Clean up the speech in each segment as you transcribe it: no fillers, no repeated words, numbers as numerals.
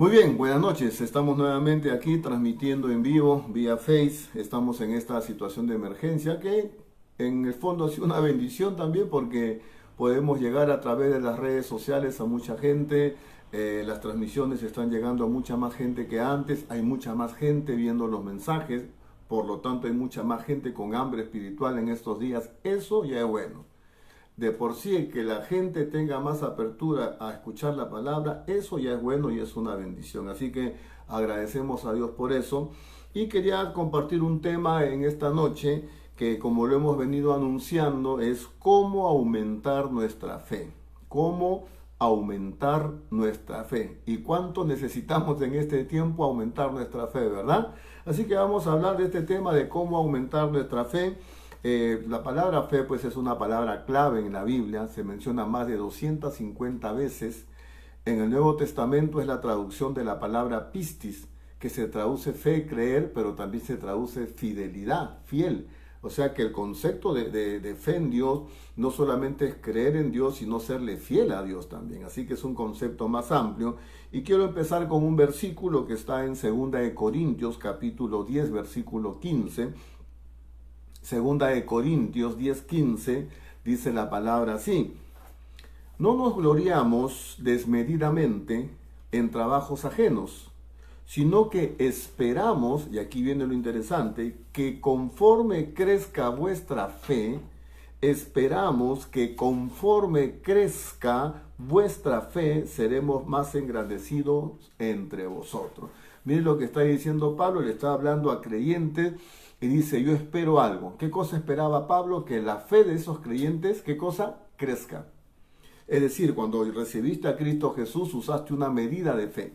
Muy bien, buenas noches. Estamos nuevamente aquí transmitiendo en vivo vía Face. Estamos en esta situación de emergencia que en el fondo ha sido una bendición también porque podemos llegar a través de las redes sociales a mucha gente. Las transmisiones están llegando a mucha más gente que antes. Hay mucha más gente viendo los mensajes. Por lo tanto, hay mucha más gente con hambre espiritual en estos días. Eso ya es bueno. De por sí el que la gente tenga más apertura a escuchar la palabra, eso ya es bueno y es una bendición. Así que agradecemos a Dios por eso. Y quería compartir un tema en esta noche que, como lo hemos venido anunciando, es cómo aumentar nuestra fe. Cómo aumentar nuestra fe. Y cuánto necesitamos en este tiempo aumentar nuestra fe, ¿verdad? Así que vamos a hablar de este tema de cómo aumentar nuestra fe. La palabra fe pues es una palabra clave en la Biblia, se menciona más de 250 veces. En el Nuevo Testamento es la traducción de la palabra pistis, que se traduce fe, creer, pero también se traduce fidelidad, fiel. O sea que el concepto de fe en Dios no solamente es creer en Dios, sino serle fiel a Dios también. Así que es un concepto más amplio. Y quiero empezar con un versículo que está en 2 capítulo 10, versículo 15. Segunda de Corintios 10:15 dice la palabra así: no nos gloriamos desmedidamente en trabajos ajenos, sino que esperamos, y aquí viene lo interesante, que conforme crezca vuestra fe, esperamos que conforme crezca vuestra fe, seremos más engrandecidos entre vosotros. Miren lo que está diciendo Pablo, le está hablando a creyentes y dice, yo espero algo. ¿Qué cosa esperaba Pablo? Que la fe de esos creyentes, ¿qué cosa? Crezca. Es decir, cuando recibiste a Cristo Jesús, usaste una medida de fe.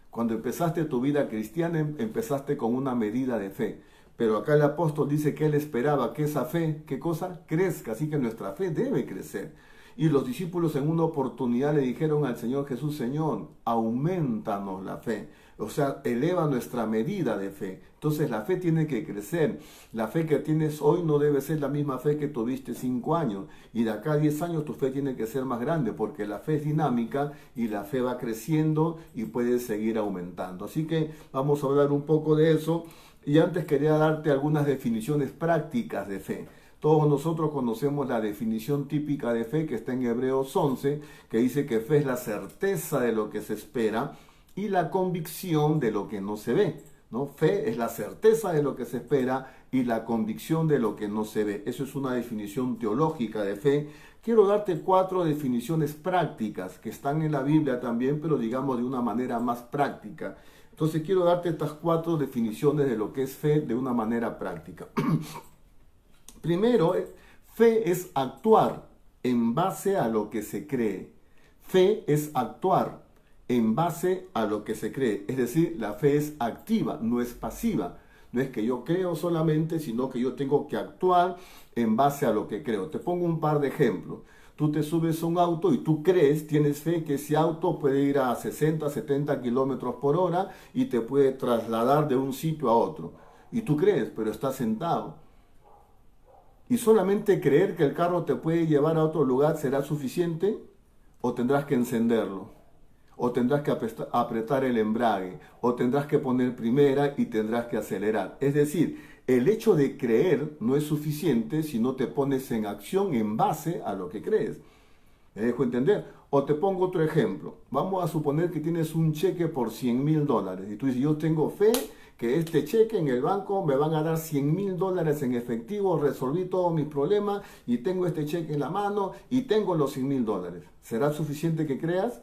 Cuando empezaste tu vida cristiana, empezaste con una medida de fe. Pero acá el apóstol dice que él esperaba que esa fe, ¿qué cosa? Crezca. Así que nuestra fe debe crecer. Y los discípulos en una oportunidad le dijeron al Señor Jesús, Señor, aumentanos la fe. O sea, eleva nuestra medida de fe. Entonces la fe tiene que crecer. La fe que tienes hoy no debe ser la misma fe que tuviste 5 años. Y de acá a 10 años tu fe tiene que ser más grande porque la fe es dinámica y la fe va creciendo y puede seguir aumentando. Así que vamos a hablar un poco de eso. Y antes quería darte algunas definiciones prácticas de fe. Todos nosotros conocemos la definición típica de fe que está en Hebreos 11, que dice que fe es la certeza de lo que se espera y la convicción de lo que no se ve, ¿no? Fe es la certeza de lo que se espera y la convicción de lo que no se ve. Eso es una definición teológica de fe. Quiero darte 4 definiciones prácticas que están en la Biblia también, pero digamos de una manera más práctica. Entonces quiero darte estas 4 definiciones de lo que es fe de una manera práctica. Primero, fe es actuar en base a lo que se cree. Fe es actuar en base a lo que se cree. Es decir, la fe es activa, no es pasiva. No es que yo creo solamente, sino que yo tengo que actuar en base a lo que creo. Te pongo un par de ejemplos. Tú te subes a un auto y tú crees, tienes fe que ese auto puede ir a 60, 70 kilómetros por hora y te puede trasladar de un sitio a otro. Y tú crees, pero estás sentado. ¿Y solamente creer que el carro te puede llevar a otro lugar será suficiente? ¿O tendrás que encenderlo? ¿O tendrás que apretar el embrague? ¿O tendrás que poner primera y tendrás que acelerar? Es decir, el hecho de creer no es suficiente si no te pones en acción en base a lo que crees. ¿Me dejo entender? O te pongo otro ejemplo. Vamos a suponer que tienes un cheque por $100,000 y tú dices, yo tengo fe que este cheque en el banco me van a dar $100,000 en efectivo, resolví todos mis problemas y tengo este cheque en la mano y tengo los $100,000. ¿Será suficiente que creas?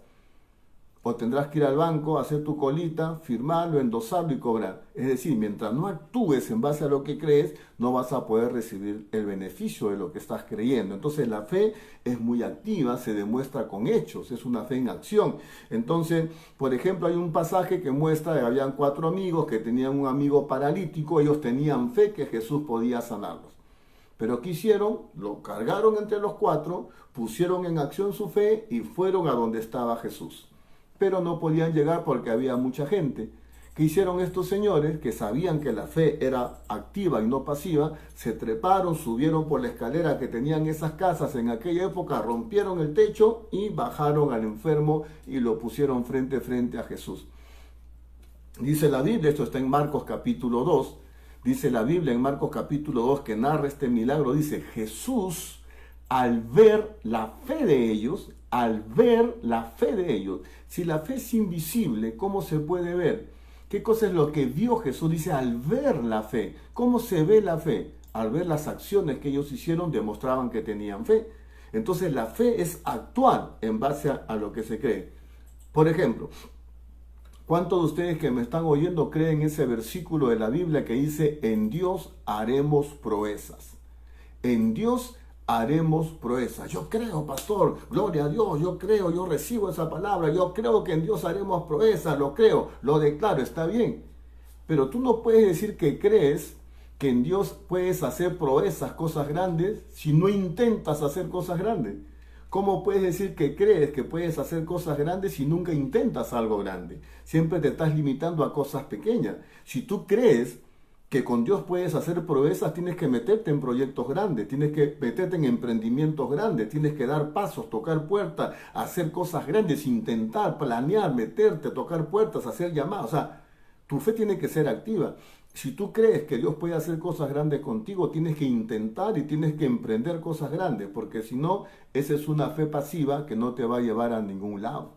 O tendrás que ir al banco, hacer tu colita, firmarlo, endosarlo y cobrar. Es decir, mientras no actúes en base a lo que crees, no vas a poder recibir el beneficio de lo que estás creyendo. Entonces la fe es muy activa, se demuestra con hechos, es una fe en acción. Entonces, por ejemplo, hay un pasaje que muestra que habían 4 amigos que tenían un amigo paralítico, ellos tenían fe que Jesús podía sanarlos. Pero ¿qué hicieron? Lo cargaron entre los 4, pusieron en acción su fe y fueron a donde estaba Jesús. Pero no podían llegar porque había mucha gente. ¿Qué hicieron estos señores que sabían que la fe era activa y no pasiva? Se treparon, subieron por la escalera que tenían esas casas en aquella época, rompieron el techo y bajaron al enfermo y lo pusieron frente a frente a Jesús. Dice la Biblia, esto está en Marcos capítulo 2, dice la Biblia en Marcos capítulo 2 que narra este milagro, dice: Jesús, al ver la fe de ellos, si la fe es invisible, ¿cómo se puede ver? ¿Qué cosa es lo que vio Jesús? Dice, al ver la fe. ¿Cómo se ve la fe? Al ver las acciones que ellos hicieron, demostraban que tenían fe. Entonces la fe es actuar en base a lo que se cree. Por ejemplo, ¿cuántos de ustedes que me están oyendo creen ese versículo de la Biblia que dice: en Dios haremos proezas? En Dios haremos proezas. Yo creo, pastor, gloria a Dios, yo creo, yo recibo esa palabra, yo creo que en Dios haremos proezas, lo creo, lo declaro, está bien. Pero tú no puedes decir que crees que en Dios puedes hacer proezas, cosas grandes, si no intentas hacer cosas grandes. ¿Cómo puedes decir que crees que puedes hacer cosas grandes si nunca intentas algo grande? Siempre te estás limitando a cosas pequeñas. Si tú crees que con Dios puedes hacer proezas, tienes que meterte en proyectos grandes, tienes que meterte en emprendimientos grandes, tienes que dar pasos, tocar puertas, hacer cosas grandes, intentar, planear, meterte, tocar puertas, hacer llamadas. O sea, tu fe tiene que ser activa. Si tú crees que Dios puede hacer cosas grandes contigo, tienes que intentar y tienes que emprender cosas grandes, porque si no, esa es una fe pasiva que no te va a llevar a ningún lado.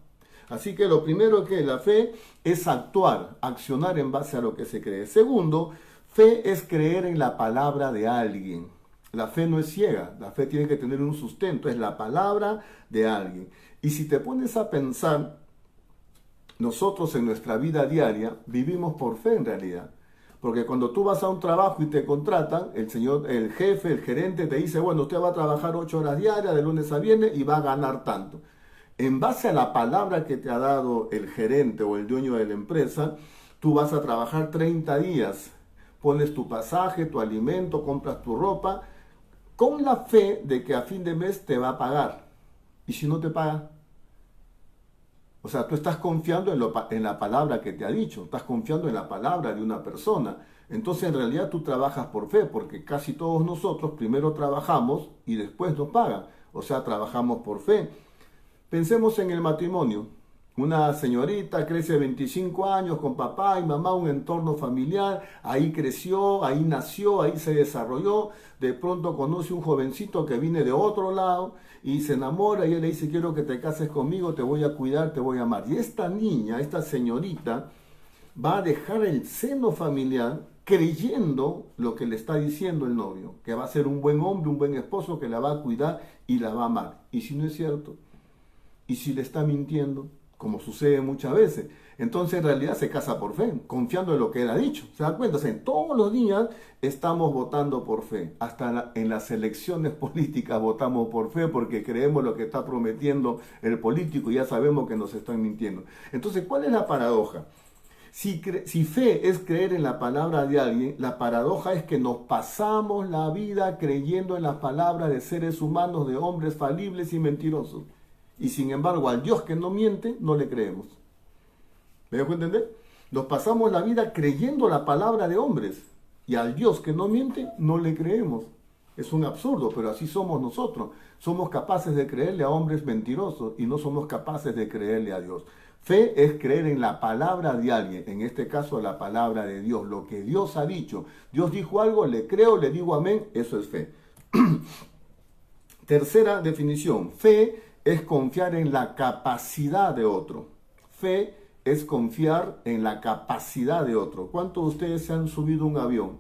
Así que lo primero que la fe es actuar, accionar en base a lo que se cree. Segundo, fe es creer en la palabra de alguien. La fe no es ciega, la fe tiene que tener un sustento, es la palabra de alguien. Y si te pones a pensar, nosotros en nuestra vida diaria vivimos por fe en realidad. Porque cuando tú vas a un trabajo y te contratan, el jefe, el gerente te dice: bueno, usted va a trabajar 8 horas diarias de lunes a viernes y va a ganar tanto. En base a la palabra que te ha dado el gerente o el dueño de la empresa, tú vas a trabajar 30 días. Pones tu pasaje, tu alimento, compras tu ropa, con la fe de que a fin de mes te va a pagar. ¿Y si no te paga? O sea, tú estás confiando en la palabra que te ha dicho, estás confiando en la palabra de una persona. Entonces, en realidad tú trabajas por fe, porque casi todos nosotros primero trabajamos y después nos pagan. O sea, trabajamos por fe. Pensemos en el matrimonio. Una señorita crece 25 años con papá y mamá, un entorno familiar, ahí creció, ahí nació, ahí se desarrolló, de pronto conoce un jovencito que viene de otro lado y se enamora y él le dice: quiero que te cases conmigo, te voy a cuidar, te voy a amar. Y esta niña, esta señorita, va a dejar el seno familiar creyendo lo que le está diciendo el novio, que va a ser un buen hombre, un buen esposo, que la va a cuidar y la va a amar. ¿Y si no es cierto? ¿Y si le está mintiendo? Como sucede muchas veces. Entonces en realidad se casa por fe, confiando en lo que él ha dicho. ¿Se dan cuenta? O sea, todos los días estamos votando por fe. Hasta en las elecciones políticas votamos por fe porque creemos lo que está prometiendo el político y ya sabemos que nos están mintiendo. Entonces, ¿cuál es la paradoja? Si fe es creer en la palabra de alguien, la paradoja es que nos pasamos la vida creyendo en las palabras de seres humanos, de hombres falibles y mentirosos. Y sin embargo, al Dios que no miente, no le creemos. ¿Me dejo entender? Nos pasamos la vida creyendo la palabra de hombres. Y al Dios que no miente, no le creemos. Es un absurdo, pero así somos nosotros. Somos capaces de creerle a hombres mentirosos y no somos capaces de creerle a Dios. Fe es creer en la palabra de alguien, en este caso la palabra de Dios, lo que Dios ha dicho. Dios dijo algo, le creo, le digo amén, eso es fe. Tercera definición, fe es confiar en la capacidad de otro. Fe es confiar en la capacidad de otro. ¿Cuántos de ustedes se han subido a un avión?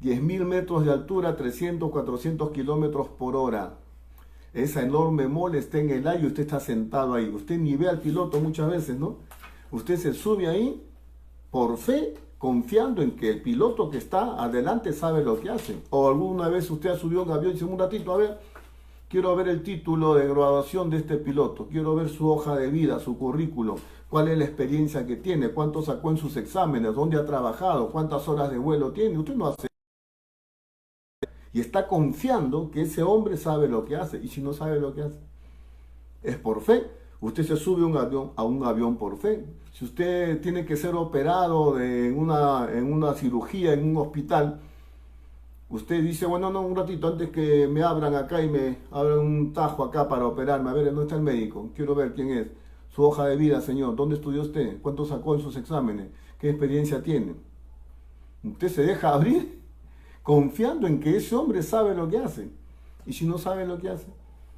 10.000 metros de altura, 300, 400 kilómetros por hora. Esa enorme mole está en el aire y usted está sentado ahí. Usted ni ve al piloto muchas veces, ¿no? Usted se sube ahí por fe, confiando en que el piloto que está adelante sabe lo que hace. O alguna vez usted ha subido a un avión y dice: un ratito, a ver, quiero ver el título de graduación de este piloto, quiero ver su hoja de vida, su currículum, cuál es la experiencia que tiene, cuánto sacó en sus exámenes, dónde ha trabajado, cuántas horas de vuelo tiene. Usted no hace. Y está confiando que ese hombre sabe lo que hace. Y si no sabe lo que hace, es por fe. Usted se sube a un avión por fe. Si usted tiene que ser operado en una cirugía en un hospital, usted dice: bueno, no, un ratito, antes que me abran acá y me abran un tajo acá para operarme, a ver, ¿dónde está el médico? Quiero ver quién es. Su hoja de vida, Señor. ¿Dónde estudió usted? ¿Cuánto sacó en sus exámenes? ¿Qué experiencia tiene? Usted se deja abrir confiando en que ese hombre sabe lo que hace. Y si no sabe lo que hace,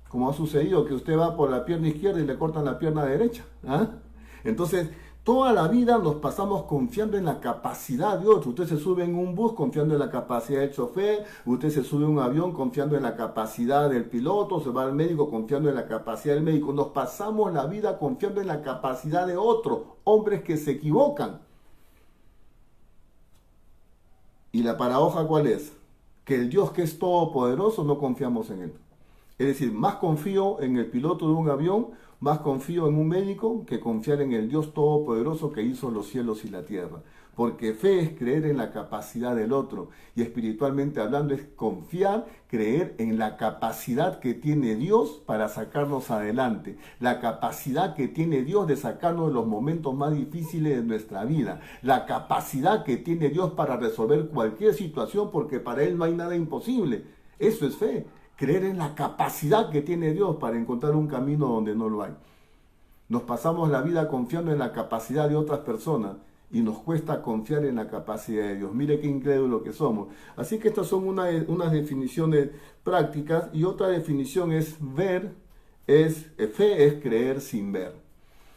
como ha sucedido, que usted va por la pierna izquierda y le cortan la pierna derecha. ¿Ah? Entonces, toda la vida nos pasamos confiando en la capacidad de otro. Usted se sube en un bus confiando en la capacidad del chofer, usted se sube en un avión confiando en la capacidad del piloto, se va al médico confiando en la capacidad del médico. Nos pasamos la vida confiando en la capacidad de otro, hombres que se equivocan. ¿Y la paradoja cuál es? Que el Dios que es todopoderoso no confiamos en él. Es decir, más confío en el piloto de un avión, más confío en un médico que confiar en el Dios todopoderoso que hizo los cielos y la tierra. Porque fe es creer en la capacidad del otro. Y espiritualmente hablando es confiar, creer en la capacidad que tiene Dios para sacarnos adelante. La capacidad que tiene Dios de sacarnos de los momentos más difíciles de nuestra vida. La capacidad que tiene Dios para resolver cualquier situación porque para Él no hay nada imposible. Eso es fe. Creer en la capacidad que tiene Dios para encontrar un camino donde no lo hay. Nos pasamos la vida confiando en la capacidad de otras personas y nos cuesta confiar en la capacidad de Dios. Mire qué incrédulo que somos. Así que estas son unas definiciones prácticas, y otra definición es fe es creer sin ver.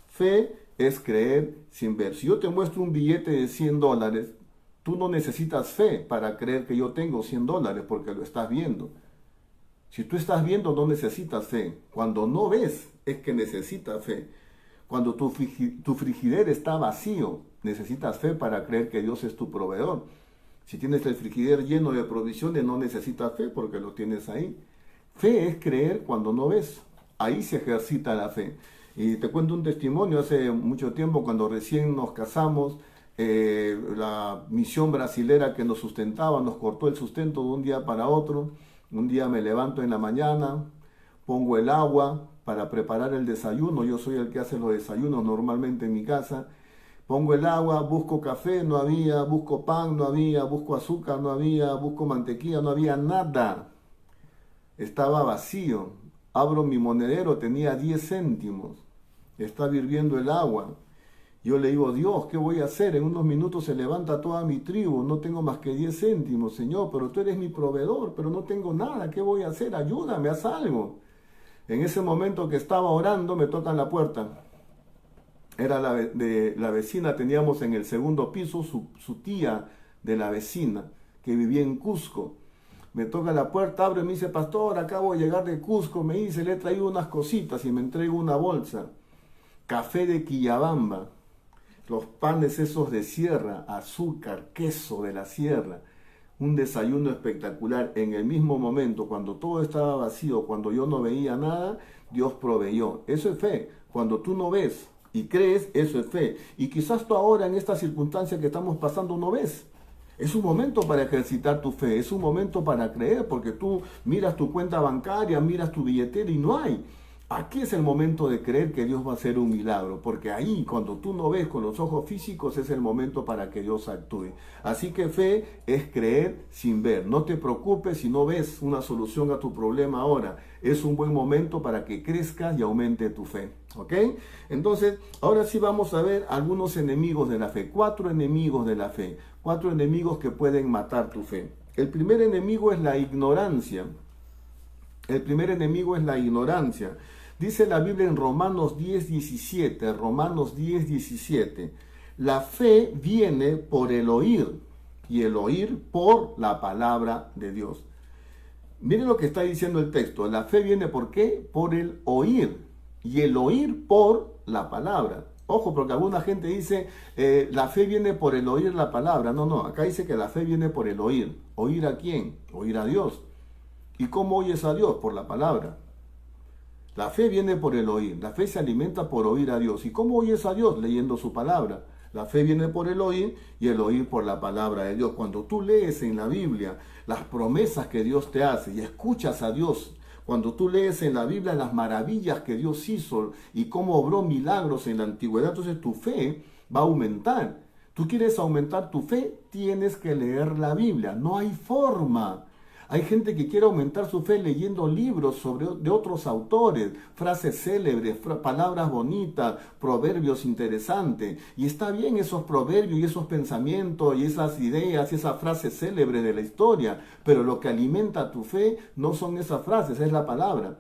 Fe es creer sin ver. Si yo te muestro un billete de $100, tú no necesitas fe para creer que yo tengo $100 porque lo estás viendo. Si tú estás viendo, no necesitas fe. Cuando no ves, es que necesitas fe. Cuando tu frigider está vacío, necesitas fe para creer que Dios es tu proveedor. Si tienes el frigider lleno de provisiones, no necesitas fe porque lo tienes ahí. Fe es creer cuando no ves. Ahí se ejercita la fe. Y te cuento un testimonio. Hace mucho tiempo, cuando recién nos casamos, la misión brasilera que nos sustentaba nos cortó el sustento de un día para otro. Un día me levanto en la mañana, pongo el agua para preparar el desayuno. Yo soy el que hace los desayunos normalmente en mi casa. Pongo el agua, busco café, no había, busco pan, no había, busco azúcar, no había, busco mantequilla, no había nada. Estaba vacío. Abro mi monedero, tenía 10 céntimos. Estaba hirviendo el agua. Yo le digo, Dios, ¿qué voy a hacer? En unos minutos se levanta toda mi tribu, no tengo más que 10 céntimos, Señor, pero tú eres mi proveedor, pero no tengo nada, ¿qué voy a hacer? Ayúdame, haz algo. En ese momento que estaba orando, me tocan la puerta. Era la vecina, teníamos en el segundo piso su tía de la vecina, que vivía en Cusco. Me toca la puerta, abre y me dice, pastor, acabo de llegar de Cusco, me dice, le he traído unas cositas y me entrega una bolsa. Café de Quillabamba. Los panes esos de sierra, azúcar, queso de la sierra, un desayuno espectacular. En el mismo momento, cuando todo estaba vacío, cuando yo no veía nada, Dios proveyó. Eso es fe. Cuando tú no ves y crees, eso es fe. Y quizás tú ahora en esta circunstancia que estamos pasando no ves. Es un momento para ejercitar tu fe, es un momento para creer, porque tú miras tu cuenta bancaria, miras tu billetera y no hay. Aquí es el momento de creer que Dios va a hacer un milagro, porque ahí cuando tú no ves con los ojos físicos es el momento para que Dios actúe. Así que fe es creer sin ver. No te preocupes si no ves una solución a tu problema ahora. Es un buen momento para que crezcas y aumente tu fe. ¿Ok? Entonces, ahora sí vamos a ver algunos enemigos de la fe. 4 enemigos de la fe. 4 enemigos que pueden matar tu fe. El primer enemigo es la ignorancia. El primer enemigo es la ignorancia. Dice la Biblia en Romanos 10:17, Romanos 10:17, la fe viene por el oír, y el oír por la palabra de Dios. Miren lo que está diciendo el texto, la fe viene ¿por qué? Por el oír, y el oír por la palabra. Ojo, porque alguna gente dice, la fe viene por el oír la palabra. No, acá dice que la fe viene por el oír. ¿Oír a quién? Oír a Dios. ¿Y cómo oyes a Dios? Por la palabra. La fe viene por el oír. La fe se alimenta por oír a Dios. ¿Y cómo oyes a Dios? Leyendo su palabra. La fe viene por el oír y el oír por la palabra de Dios. Cuando tú lees en la Biblia las promesas que Dios te hace y escuchas a Dios, cuando tú lees en la Biblia las maravillas que Dios hizo y cómo obró milagros en la antigüedad, entonces tu fe va a aumentar. Tú quieres aumentar tu fe, tienes que leer la Biblia. No hay forma. Hay gente que quiere aumentar su fe leyendo libros de otros autores, frases célebres, palabras bonitas, proverbios interesantes. Y está bien esos proverbios y esos pensamientos y esas ideas y esas frases célebres de la historia, pero lo que alimenta tu fe no son esas frases, es la palabra.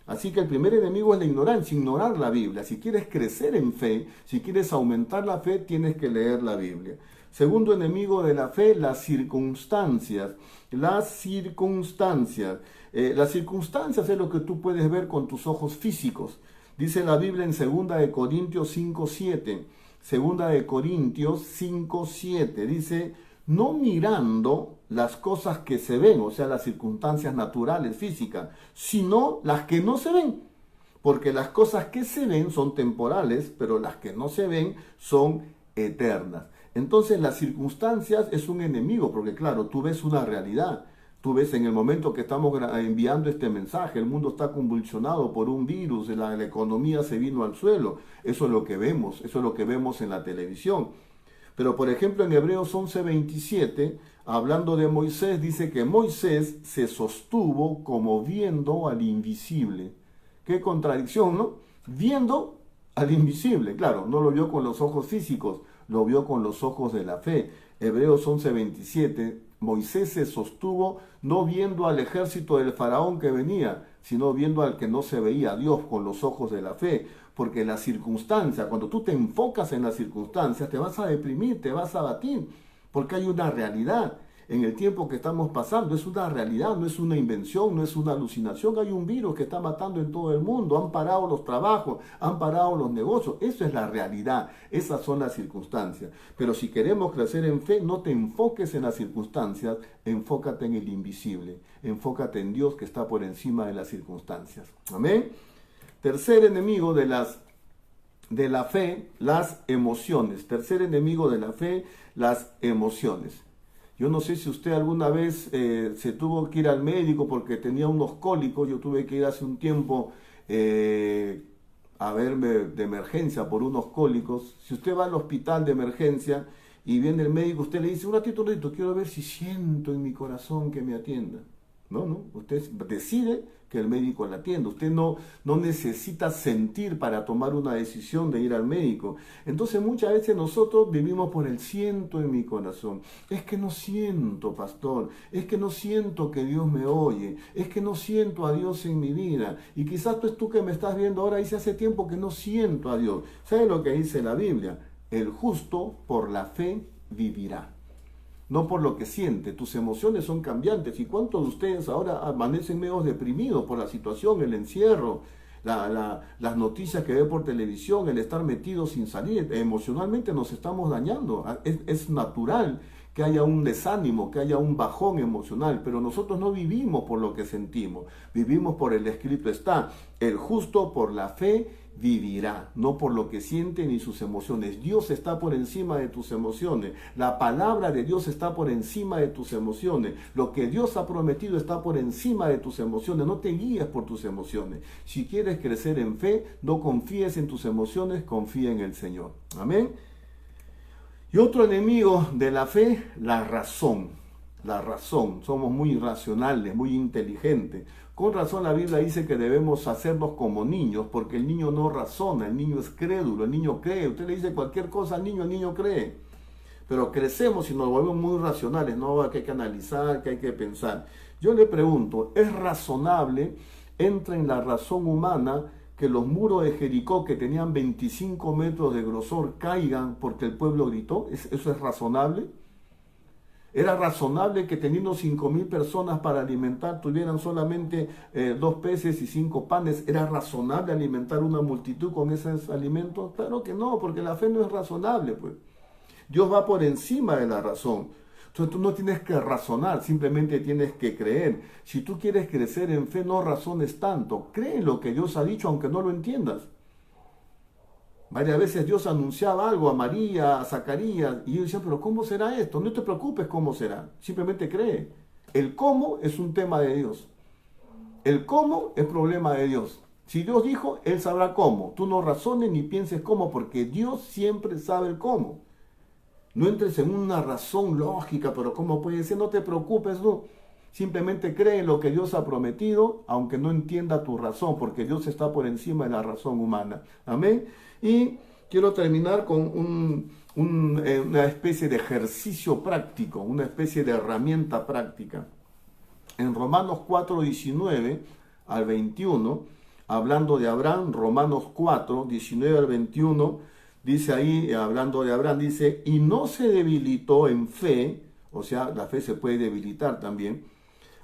Así que el primer enemigo es la ignorancia, ignorar la Biblia. Si quieres crecer en fe, si quieres aumentar la fe, tienes que leer la Biblia. Segundo enemigo de la fe, las circunstancias. Las circunstancias. Las circunstancias es lo que tú puedes ver con tus ojos físicos. Dice la Biblia en 2 Corintios 5:7. 2 Corintios 5:7. Dice, no mirando las cosas que se ven, o sea, las circunstancias naturales, físicas, sino las que no se ven. Porque las cosas que se ven son temporales, pero las que no se ven son eternas. Entonces las circunstancias es un enemigo, porque claro, tú ves una realidad. Tú ves en el momento que estamos enviando este mensaje, el mundo está convulsionado por un virus, la economía se vino al suelo. Eso es lo que vemos, eso es lo que vemos en la televisión. Pero por ejemplo en Hebreos 11:27, hablando de Moisés, dice que Moisés se sostuvo como viendo al invisible. Qué contradicción, ¿no? Viendo al invisible. Claro, no lo vio con los ojos físicos, lo vio con los ojos de la fe. Hebreos 11:27, Moisés se sostuvo no viendo al ejército del faraón que venía, sino viendo al que no se veía, a Dios, con los ojos de la fe. Porque la circunstancia, cuando tú te enfocas en las circunstancias, te vas a deprimir, te vas a abatir, porque hay una realidad. En el tiempo que estamos pasando es una realidad, no es una invención, no es una alucinación. Hay un virus que está matando en todo el mundo, han parado los trabajos, han parado los negocios. Eso es la realidad, esas son las circunstancias. Pero si queremos crecer en fe, no te enfoques en las circunstancias, enfócate en el invisible, enfócate en Dios que está por encima de las circunstancias. Amén. Tercer enemigo de la fe, las emociones. Tercer enemigo de la fe, las emociones. Yo no sé si usted alguna vez se tuvo que ir al médico porque tenía unos cólicos. Yo tuve que ir hace un tiempo a verme de emergencia por unos cólicos. Si usted va al hospital de emergencia y viene el médico, usted le dice, un ratito, quiero ver si siento en mi corazón que me atienda. No, usted decide que el médico la atienda. Usted no necesita sentir para tomar una decisión de ir al médico. Entonces muchas veces nosotros vivimos por el siento en mi corazón. Es que no siento, pastor. Es que no siento que Dios me oye. Es que no siento a Dios en mi vida. Y quizás tú que me estás viendo ahora dice hace tiempo que no siento a Dios. ¿Sabe lo que dice la Biblia? El justo por la fe vivirá. No por lo que siente, tus emociones son cambiantes. ¿Y cuántos de ustedes ahora amanecen medio deprimidos por la situación, el encierro, las noticias que ve por televisión, el estar metidos sin salir? Emocionalmente nos estamos dañando. Es natural que haya un desánimo, que haya un bajón emocional, pero nosotros no vivimos por lo que sentimos, vivimos por el escrito está, el justo por la fe vivirá, no por lo que siente ni sus emociones. Dios está por encima de tus emociones. La palabra de Dios está por encima de tus emociones. Lo que Dios ha prometido está por encima de tus emociones. No te guíes por tus emociones. Si quieres crecer en fe, no confíes en tus emociones, confía en el Señor. Amén. Y otro enemigo de la fe, la razón. La razón. Somos muy racionales, muy inteligentes. Con razón la Biblia dice que debemos hacernos como niños, porque el niño no razona, el niño es crédulo, el niño cree. Usted le dice cualquier cosa al niño, el niño cree. Pero crecemos y nos volvemos muy racionales, no, que hay que analizar, que hay que pensar. Yo le pregunto, ¿es razonable, entra en la razón humana, que los muros de Jericó, que tenían 25 metros de grosor, caigan porque el pueblo gritó? ¿Eso es razonable? ¿Era razonable que teniendo 5.000 personas para alimentar tuvieran solamente 2 peces y 5 panes? ¿Era razonable alimentar una multitud con esos alimentos? Claro que no, porque la fe no es razonable, pues. Dios va por encima de la razón. Entonces tú no tienes que razonar, simplemente tienes que creer. Si tú quieres crecer en fe, no razones tanto. Cree en lo que Dios ha dicho, aunque no lo entiendas. Varias veces Dios anunciaba algo a María, a Zacarías, y yo decía, pero ¿cómo será esto? No te preocupes cómo será, simplemente cree. El cómo es un tema de Dios. El cómo es problema de Dios. Si Dios dijo, Él sabrá cómo. Tú no razones ni pienses cómo, porque Dios siempre sabe el cómo. No entres en una razón lógica, pero ¿cómo puede ser? No te preocupes, no. Simplemente cree en lo que Dios ha prometido, aunque no entienda tu razón, porque Dios está por encima de la razón humana. Amén. Y quiero terminar con una especie de ejercicio práctico, una especie de herramienta práctica. En Romanos 4:19 al 21, hablando de Abraham, Romanos 4:19 al 21, dice ahí, hablando de Abraham, dice, y no se debilitó en fe, o sea, la fe se puede debilitar también,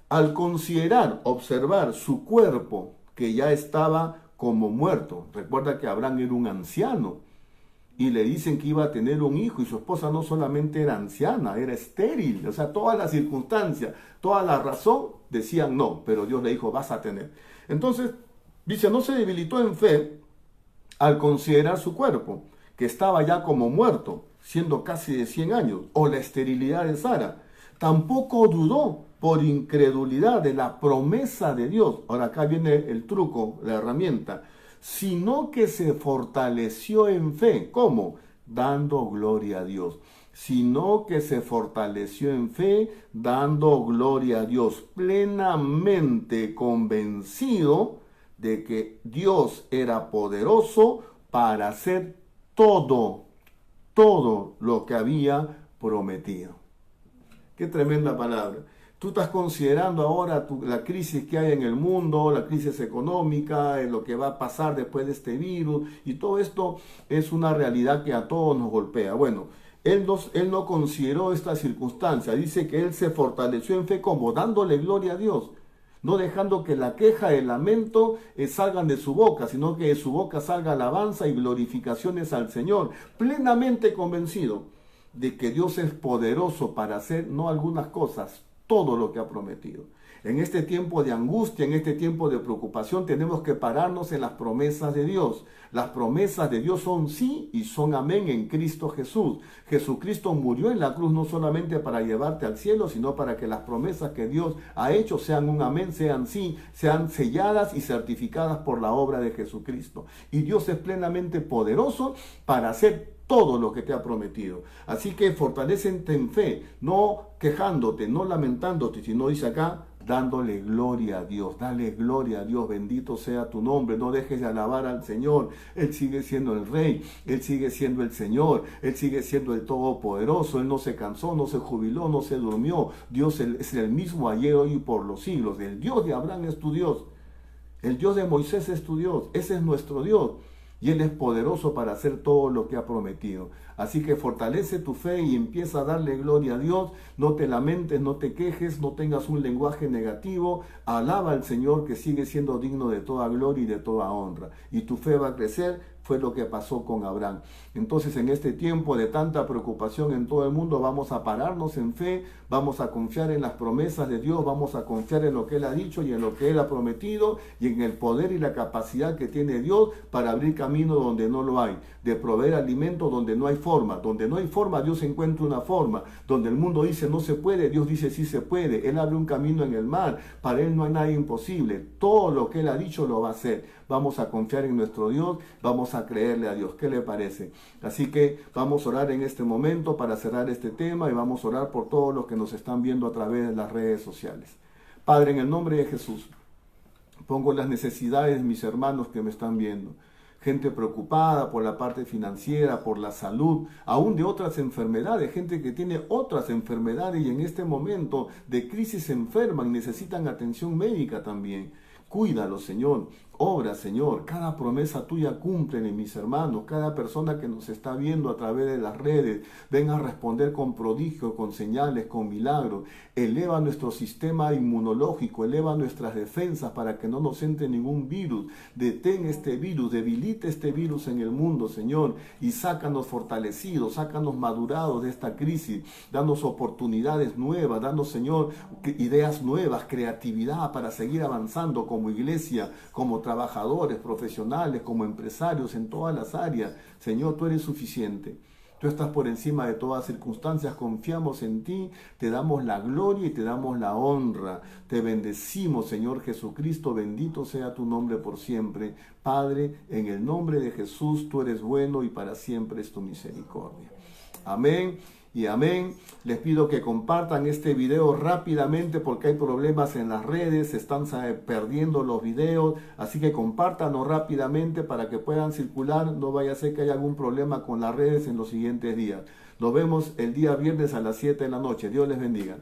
al considerar, observar su cuerpo, que ya estaba como muerto. Recuerda que Abraham era un anciano, y le dicen que iba a tener un hijo, y su esposa no solamente era anciana, era estéril. O sea, todas las circunstancias, toda la razón decían no, pero Dios le dijo, vas a tener. Entonces, dice, no se debilitó en fe al considerar su cuerpo, que estaba ya como muerto, siendo casi de 100 años, o la esterilidad de Sara. Tampoco dudó por incredulidad de la promesa de Dios. Ahora acá viene el truco, la herramienta. Sino que se fortaleció en fe. ¿Cómo? Dando gloria a Dios. Sino que se fortaleció en fe, dando gloria a Dios, plenamente convencido de que Dios era poderoso para hacer todo lo que había prometido. Qué tremenda palabra. Tú estás considerando ahora la crisis que hay en el mundo, la crisis económica, lo que va a pasar después de este virus, y todo esto es una realidad que a todos nos golpea. Bueno, él no consideró esta circunstancia. Dice que él se fortaleció en fe como dándole gloria a Dios, no dejando que la queja, el lamento salgan de su boca, sino que de su boca salga alabanza y glorificaciones al Señor, plenamente convencido de que Dios es poderoso para hacer no algunas cosas, todo lo que ha prometido. En este tiempo de angustia, en este tiempo de preocupación, tenemos que pararnos en las promesas de Dios. Las promesas de Dios son sí y son amén en Cristo Jesús. Jesucristo murió en la cruz no solamente para llevarte al cielo, sino para que las promesas que Dios ha hecho sean un amén, sean sí, sean selladas y certificadas por la obra de Jesucristo. Y Dios es plenamente poderoso para hacer todo lo que te ha prometido. Así que fortalécete en fe, no quejándote, no lamentándote, sino dice acá, dándole gloria a Dios. Dale gloria a Dios, bendito sea tu nombre. No dejes de alabar al Señor. Él sigue siendo el Rey, Él sigue siendo el Señor, Él sigue siendo el Todopoderoso. Él no se cansó, no se jubiló, no se durmió. Dios es el mismo ayer, hoy y por los siglos. El Dios de Abraham es tu Dios. El Dios de Moisés es tu Dios. Ese es nuestro Dios. Y Él es poderoso para hacer todo lo que ha prometido. Así que fortalece tu fe y empieza a darle gloria a Dios. No te lamentes, no te quejes, no tengas un lenguaje negativo. Alaba al Señor, que sigue siendo digno de toda gloria y de toda honra. Y tu fe va a crecer. Fue lo que pasó con Abraham. Entonces, en este tiempo de tanta preocupación en todo el mundo, vamos a pararnos en fe, vamos a confiar en las promesas de Dios, vamos a confiar en lo que Él ha dicho y en lo que Él ha prometido y en el poder y la capacidad que tiene Dios para abrir camino donde no lo hay, de proveer alimento donde no hay forma. Donde no hay forma, Dios encuentra una forma. Donde el mundo dice no se puede, Dios dice sí se puede. Él abre un camino en el mar. Para Él no hay nada imposible. Todo lo que Él ha dicho lo va a hacer. Vamos a confiar en nuestro Dios, vamos a creerle a Dios. ¿Qué le parece? Así que vamos a orar en este momento para cerrar este tema y vamos a orar por todos los que nos están viendo a través de las redes sociales. Padre, en el nombre de Jesús, pongo las necesidades de mis hermanos que me están viendo. Gente preocupada por la parte financiera, por la salud, aún de otras enfermedades, gente que tiene otras enfermedades y en este momento de crisis se enferman, necesitan atención médica también. Cuídalo, Señor. Obra, Señor. Cada promesa tuya cumplen, mis hermanos. Cada persona que nos está viendo a través de las redes, venga a responder con prodigio, con señales, con milagros. Eleva nuestro sistema inmunológico, eleva nuestras defensas para que no nos entre ningún virus. Detén este virus, debilita este virus en el mundo, Señor. Y sácanos fortalecidos, sácanos madurados de esta crisis. Danos oportunidades nuevas, danos, Señor, ideas nuevas, creatividad para seguir avanzando como iglesia, como trabajadores, profesionales, como empresarios en todas las áreas. Señor, tú eres suficiente. Tú estás por encima de todas circunstancias, confiamos en ti, te damos la gloria y te damos la honra. Te bendecimos, Señor Jesucristo, bendito sea tu nombre por siempre. Padre, en el nombre de Jesús, tú eres bueno y para siempre es tu misericordia. Amén y amén. Les pido que compartan este video rápidamente porque hay problemas en las redes, se están perdiendo los videos, así que compártanlo rápidamente para que puedan circular, no vaya a ser que haya algún problema con las redes en los siguientes días. Nos vemos el día viernes a las 7 de la noche. Dios les bendiga.